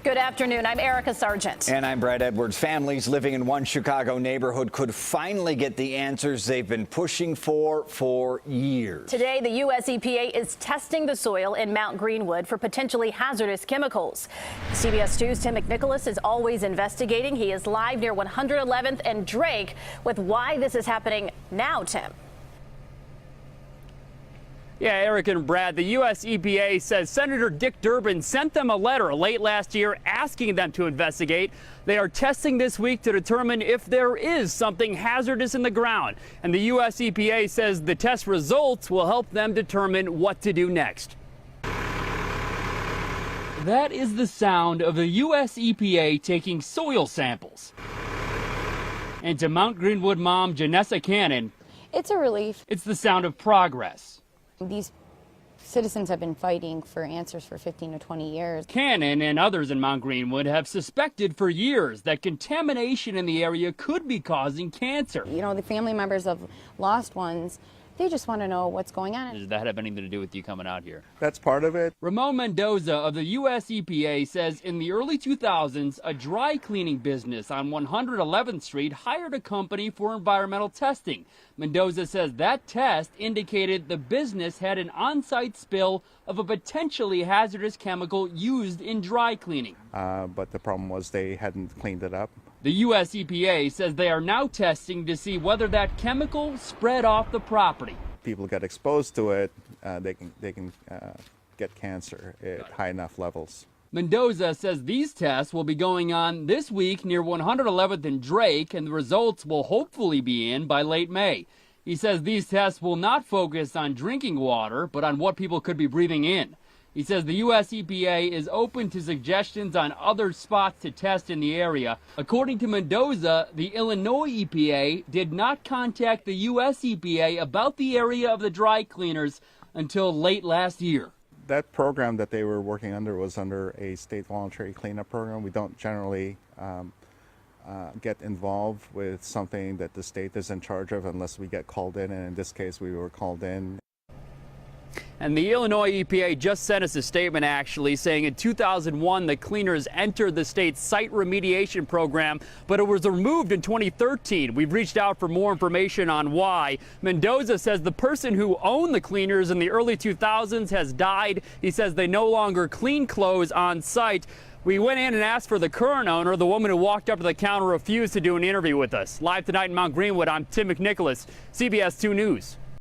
Good afternoon. I'm Erica Sargent. And I'm Brad Edwards. Families living in one Chicago neighborhood could finally get the answers they've been pushing for years. Today, the U.S. EPA is testing the soil in Mount Greenwood for potentially hazardous chemicals. CBS 2's Tim McNicholas is always investigating. He is live near 111th and Drake with why this is happening now, Tim. Yeah, Eric and Brad, the U.S. EPA says Senator Dick Durbin sent them a letter late last year asking them to investigate. They are testing this week to determine if there is something hazardous in the ground. And the U.S. EPA says the test results will help them determine what to do next. That is the sound of the U.S. EPA taking soil samples. And to Mount Greenwood mom Janessa Cannon, it's a relief. It's the sound of progress. These citizens have been fighting for answers for 15 to 20 years. Cannon and others in Mount Greenwood have suspected for years that contamination in the area could be causing cancer. You know, the family members of lost ones, they just want to know what's going on. Does that have anything to do with you coming out here? That's part of it. Ramon Mendoza of the U.S. EPA says in the early 2000s, a dry cleaning business on 111th Street hired a company for environmental testing. Mendoza says that test indicated the business had an on-site spill of a potentially hazardous chemical used in dry cleaning. But the problem was they hadn't cleaned it up. The U.S. EPA says they are now testing to see whether that chemical spread off the property. People get exposed to it, they can get cancer at high enough levels. Mendoza says these tests will be going on this week near 111th and Drake, and the results will hopefully be in by late May. He says these tests will not focus on drinking water, but on what people could be breathing in. He says the U.S. EPA is open to suggestions on other spots to test in the area. According to Mendoza, the Illinois EPA did not contact the U.S. EPA about the area of the dry cleaners until late last year. That program that they were working under was under a state voluntary cleanup program. We don't generally get involved with something that the state is in charge of unless we get called in, and in this case we were called in. And the Illinois EPA just sent us a statement, actually, saying in 2001 the cleaners entered the state's site remediation program, but it was removed in 2013. We've reached out for more information on why. Mendoza says the person who owned the cleaners in the early 2000s has died. He says they no longer clean clothes on site. We went in and asked for the current owner. The woman who walked up to the counter refused to do an interview with us. Live tonight in Mount Greenwood, I'm Tim McNicholas, CBS 2 News.